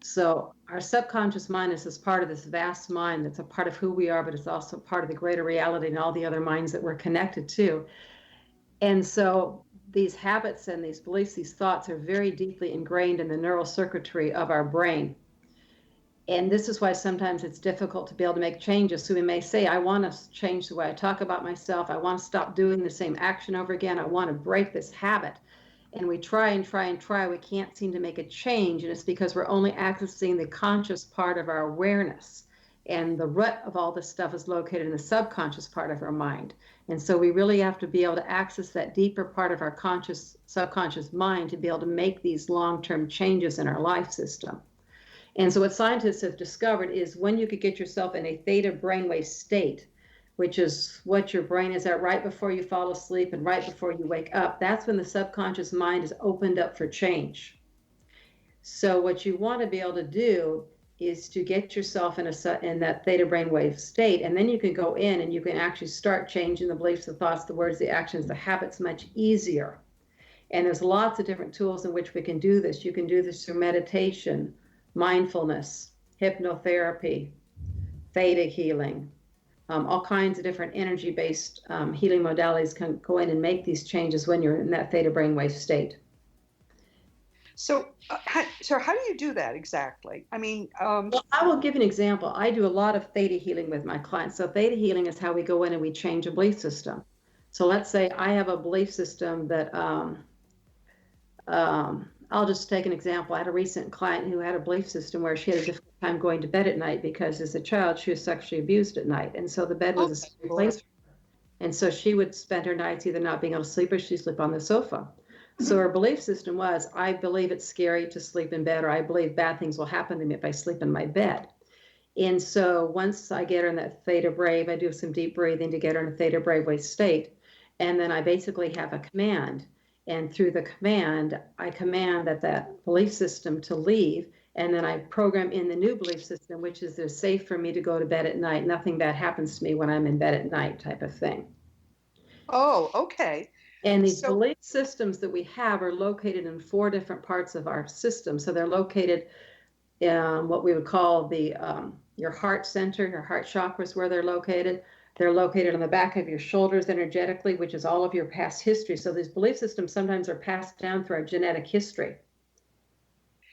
So our subconscious mind is this part of this vast mind that's a part of who we are, but it's also part of the greater reality and all the other minds that we're connected to. And so these habits and these beliefs, these thoughts are very deeply ingrained in the neural circuitry of our brain. And this is why sometimes it's difficult to be able to make changes. So we may say, I want to change the way I talk about myself. I want to stop doing the same action over again. I want to break this habit. And we try and try and try. We can't seem to make a change. And it's because we're only accessing the conscious part of our awareness. And the root of all this stuff is located in the subconscious part of our mind. And so we really have to be able to access that deeper part of our subconscious mind to be able to make these long-term changes in our life system. And so what scientists have discovered is when you could get yourself in a theta brainwave state, which is what your brain is at right before you fall asleep and right before you wake up, that's when the subconscious mind is opened up for change. So what you want to be able to do is to get yourself in that theta brainwave state, and then you can go in and you can actually start changing the beliefs, the thoughts, the words, the actions, the habits much easier. And there's lots of different tools in which we can do this. You can do this through meditation, mindfulness, hypnotherapy, theta healing. All kinds of different energy-based healing modalities can go in and make these changes when you're in that theta brainwave state. So how do you do that exactly? I mean, well, I will give an example. I do a lot of theta healing with my clients. So theta healing is how we go in and we change a belief system. So let's say I have a belief system that I'll just take an example. I had a recent client who had a belief system where she had a difficult time going to bed at night because as a child she was sexually abused at night. And so the bed was a scary place for her. And so she would spend her nights either not being able to sleep or she'd sleep on the sofa. So her belief system was, I believe it's scary to sleep in bed, or I believe bad things will happen to me if I sleep in my bed. And so once I get her in that theta brave, I do some deep breathing to get her in a theta brainwave state. And then I basically have a command. And through the command, I command that belief system to leave. And then I program in the new belief system, which is it's safe for me to go to bed at night. Nothing bad happens to me when I'm in bed at night type of thing. Oh, okay. And these belief systems that we have are located in 4 different parts of our system. So they're located in what we would call your heart center, your heart chakras, where they're located. They're located on the back of your shoulders energetically, which is all of your past history. So these belief systems sometimes are passed down through our genetic history.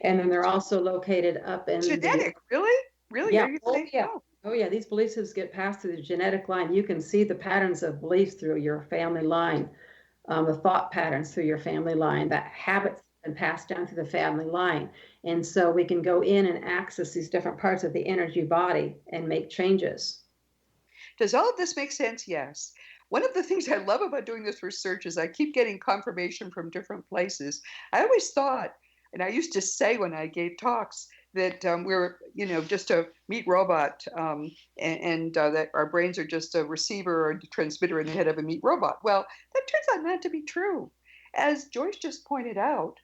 And then they're also located up in genetic. Really? Yeah. Oh yeah. These belief systems get passed through the genetic line. You can see the patterns of beliefs through your family line. The thought patterns through your family line, that habits have been passed down through the family line. And so we can go in and access these different parts of the energy body and make changes. Does all of this make sense? Yes. One of the things I love about doing this research is I keep getting confirmation from different places. I always thought And I used to say when I gave talks that we're, just a meat robot, and that our brains are just a receiver or a transmitter in the head of a meat robot. Well, that turns out not to be true. As Joyce just pointed out,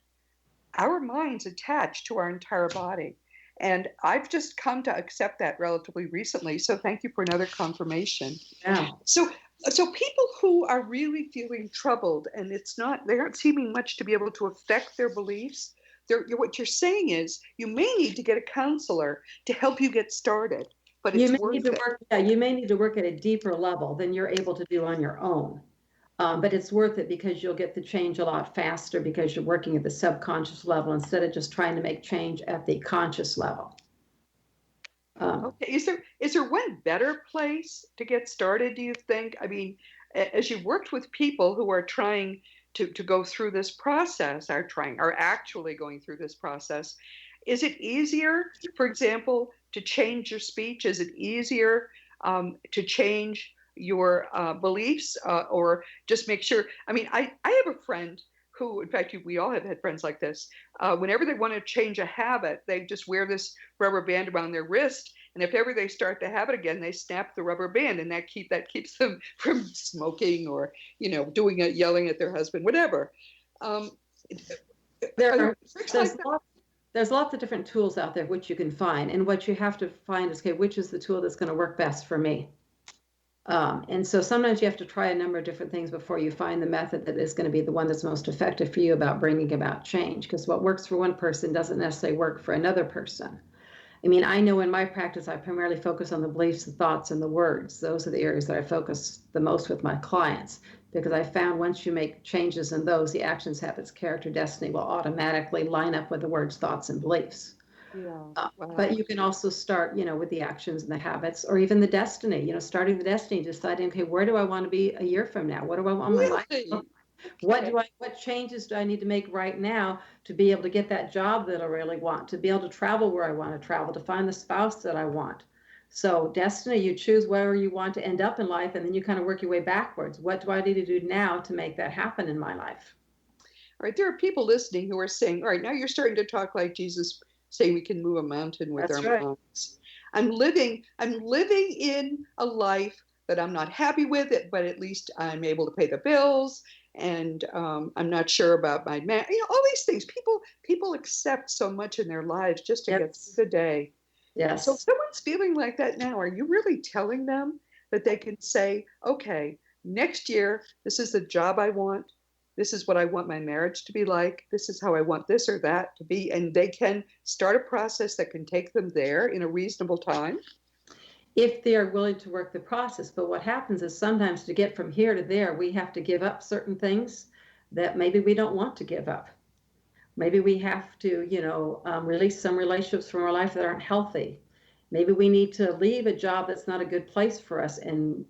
our mind's attached to our entire body. And I've just come to accept that relatively recently. So thank you for another confirmation. Yeah. So people who are really feeling troubled and they aren't seeming much to be able to affect their beliefs, what you're saying is you may need to get a counselor to help you get started, but it's worth it. You may need to work at a deeper level than you're able to do on your own. But it's worth it because you'll get the change a lot faster because you're working at the subconscious level instead of just trying to make change at the conscious level. Okay. Is there one better place to get started, do you think? I mean, as you've worked with people who are trying to go through this process, are actually going through this process, is it easier, for example, to change your speech? Is it easier to change your beliefs, or just make sure? I mean, I have a friend who, in fact, we all have had friends like this. Whenever they want to change a habit, they just wear this rubber band around their wrist, and if ever they start the habit again, they snap the rubber band, and that keeps them from smoking or yelling at their husband, whatever. There's lots of different tools out there which you can find, and what you have to find is, okay, which is the tool that's going to work best for me. And so sometimes you have to try a number of different things before you find the method that is going to be the one that's most effective for you about bringing about change, because what works for one person doesn't necessarily work for another person. I mean, I know in my practice, I primarily focus on the beliefs, the thoughts, and the words. Those are the areas that I focus the most with my clients, because I found once you make changes in those, the actions, habits, character, destiny will automatically line up with the words, thoughts, and beliefs. Yeah. Wow. But you can also start, with the actions and the habits, or even the destiny, starting the destiny, deciding, okay, where do I want to be a year from now? What do I want my life to look like? What changes do I need to make right now to be able to get that job that I really want, to be able to travel where I want to travel, to find the spouse that I want? So destiny, you choose where you want to end up in life, and then you kind of work your way backwards. What do I need to do now to make that happen in my life? All right, there are people listening who are saying, all right, now you're starting to talk like Jesus, saying we can move a mountain with our minds. I'm living in a life that I'm not happy with it, but at least I'm able to pay the bills, and I'm not sure about my man. All these things. People accept so much in their lives just to get through the day. Yes. So if someone's feeling like that now, are you really telling them that they can say, okay, next year, this is the job I want. This is what I want my marriage to be like. This is how I want this or that to be. And they can start a process that can take them there in a reasonable time? If they are willing to work the process. But what happens is sometimes to get from here to there, we have to give up certain things that maybe we don't want to give up. Maybe we have to, release some relationships from our life that aren't healthy. Maybe we need to leave a job that's not a good place for us and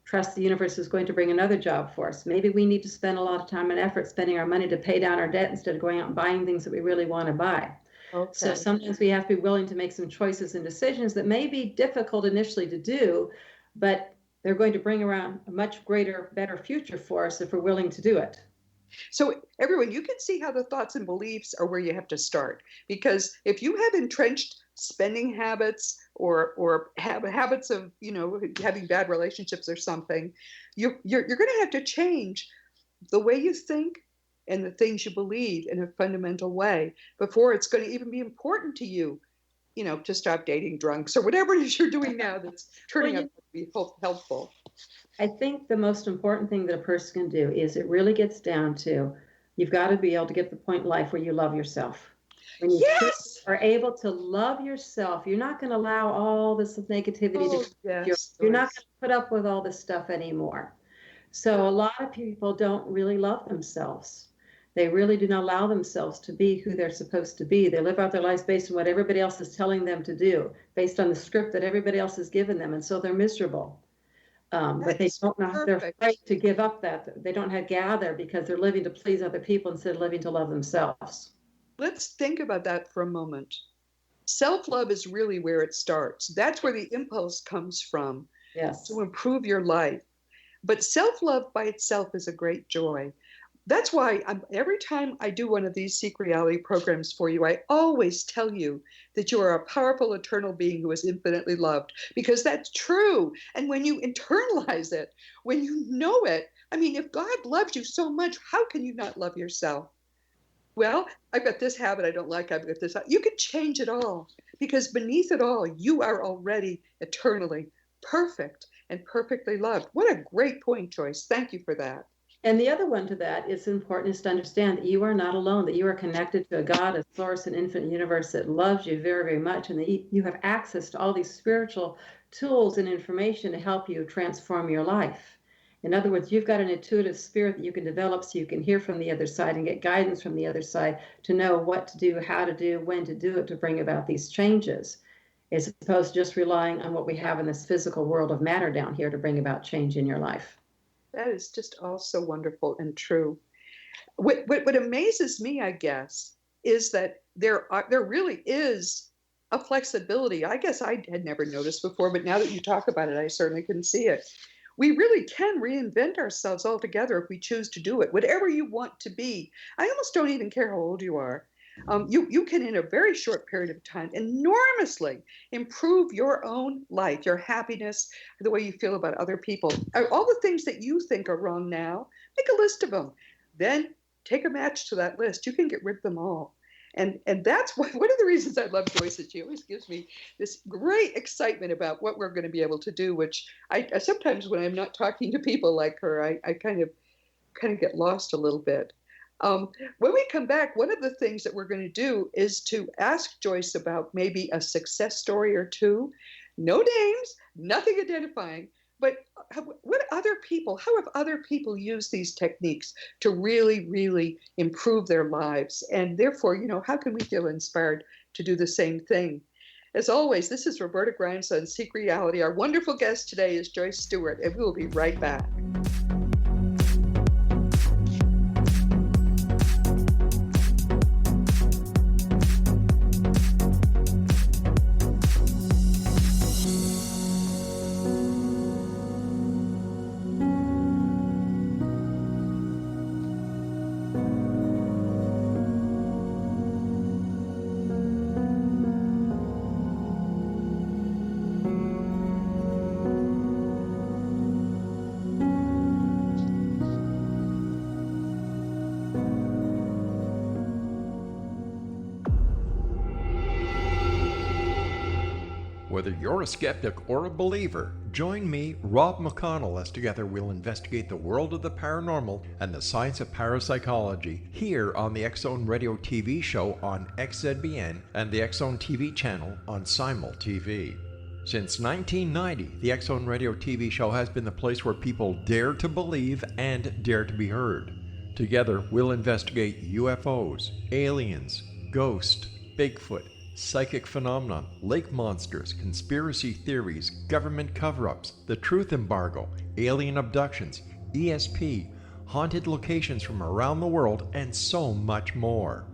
trust the universe is going to bring another job for us. Maybe we need to spend a lot of time and effort spending our money to pay down our debt instead of going out and buying things that we really want to buy. Okay. So sometimes we have to be willing to make some choices and decisions that may be difficult initially to do, but they're going to bring around a much greater, better future for us if we're willing to do it. So everyone, you can see how the thoughts and beliefs are where you have to start. Because if you have entrenched spending habits or habits of, having bad relationships or something, you're going to have to change the way you think and the things you believe in a fundamental way before it's going to even be important to you, to stop dating drunks or whatever it is you're doing now that's turning out to be helpful. I think the most important thing that a person can do is it really gets down to, you've got to be able to get to the point in life where you love yourself. When you are able to love yourself, you're not going to allow all this negativity you're not going to put up with all this stuff anymore. So a lot of people don't really love themselves. They really do not allow themselves to be who they're supposed to be. They live out their lives based on what everybody else is telling them to do, based on the script that everybody else has given them, and so they're miserable. But they don't know, they're afraid to give up that. They don't have gather because they're living to please other people instead of living to love themselves. Let's think about that for a moment. Self-love is really where it starts. That's where the impulse comes from. Yes. To improve your life. But self-love by itself is a great joy. That's why every time I do one of these Seek Reality programs for you, I always tell you that you are a powerful, eternal being who is infinitely loved, because that's true. And when you internalize it, when you know it, I mean, if God loves you so much, how can you not love yourself? Well, I've got this habit I don't like. I've got this. You can change it all, because beneath it all, you are already eternally perfect and perfectly loved. What a great point, Joyce. Thank you for that. And the other one to that is important is to understand that you are not alone, that you are connected to a God, a source, an infinite universe that loves you very, very much, and that you have access to all these spiritual tools and information to help you transform your life. In other words, you've got an intuitive spirit that you can develop so you can hear from the other side and get guidance from the other side to know what to do, how to do, when to do it to bring about these changes, as opposed to just relying on what we have in this physical world of matter down here to bring about change in your life. That is just all so wonderful and true. What amazes me, I guess, is that there really is a flexibility. I guess I had never noticed before, but now that you talk about it, I certainly can see it. We really can reinvent ourselves altogether if we choose to do it, whatever you want to be. I almost don't even care how old you are. You can, in a very short period of time, enormously improve your own life, your happiness, the way you feel about other people. All the things that you think are wrong now, make a list of them. Then take a match to that list. You can get rid of them all. And that's one of the reasons I love Joyce, that she always gives me this great excitement about what we're going to be able to do, which I sometimes, when I'm not talking to people like her, I kind of get lost a little bit. When we come back, one of the things that we're going to do is to ask Joyce about maybe a success story or two. No names, nothing identifying, but how have other people used these techniques to really, really improve their lives? And therefore, how can we feel inspired to do the same thing? As always, this is Roberta Grimes on Seek Reality. Our wonderful guest today is Joyce Stewart, and we will be right back. Whether you're a skeptic or a believer, join me, Rob McConnell, as together we'll investigate the world of the paranormal and the science of parapsychology here on the X Zone Radio TV show on XZBN and the X Zone TV channel on Simul TV. Since 1990, the X Zone Radio TV show has been the place where people dare to believe and dare to be heard. Together, we'll investigate UFOs, aliens, ghosts, Bigfoot, psychic phenomenon, lake monsters, conspiracy theories, government cover-ups, the truth embargo, alien abductions, ESP, haunted locations from around the world, and so much more.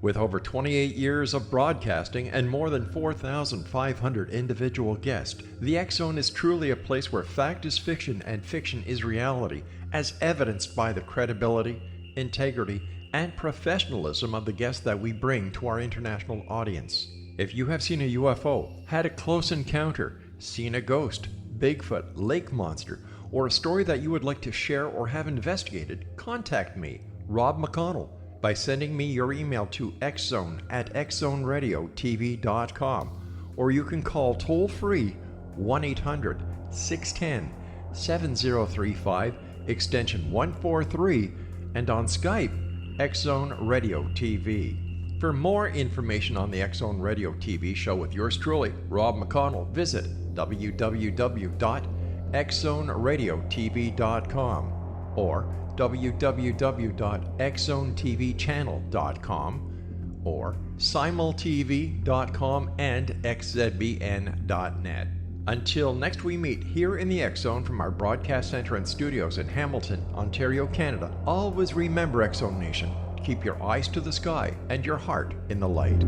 With over 28 years of broadcasting and more than 4,500 individual guests, the X Zone is truly a place where fact is fiction and fiction is reality, as evidenced by the credibility, integrity, and professionalism of the guests that we bring to our international audience. If you have seen a UFO, had a close encounter, seen a ghost, Bigfoot, lake monster, or a story that you would like to share or have investigated, contact me, Rob McConnell, by sending me your email to xzone@xzoneradiotv.com, or you can call toll-free 1-800-610-7035, extension 143, and on Skype, X Zone Radio TV. For more information on the X Zone Radio TV show with yours truly, Rob McConnell, visit www.xzoneradiotv.com or www.xzonetvchannel.com or simultv.com and xzbn.net. Until next we meet here in the X Zone from our broadcast center and studios in Hamilton, Ontario, Canada, always remember, X Zone Nation, keep your eyes to the sky and your heart in the light.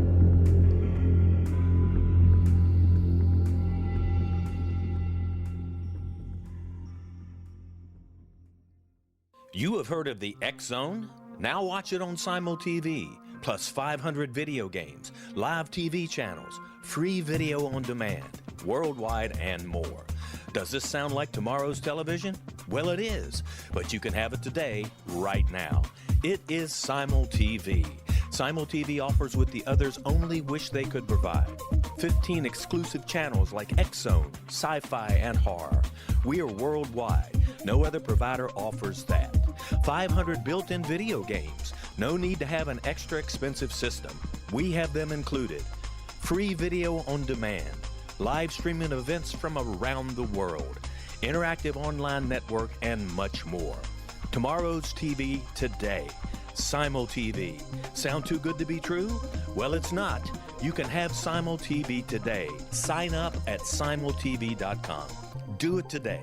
You have heard of the X Zone? Now watch it on Simul TV, plus 500 video games, live TV channels, free video on demand, worldwide, and more. Does this sound like tomorrow's television? Well, it is, but you can have it today, right now. It is Simul TV. Simul TV offers what the others only wish they could provide. 15 exclusive channels like X Zone, sci-fi, and horror. We are worldwide. No other provider offers that. 500 built-in video games. No need to have an extra expensive system. We have them included. Free video on demand. Live streaming events from around the world. Interactive online network, and much more. Tomorrow's TV today. Simul TV. Sound too good to be true? Well, it's not. You can have Simul TV today. Sign up at simultv.com. Do it today.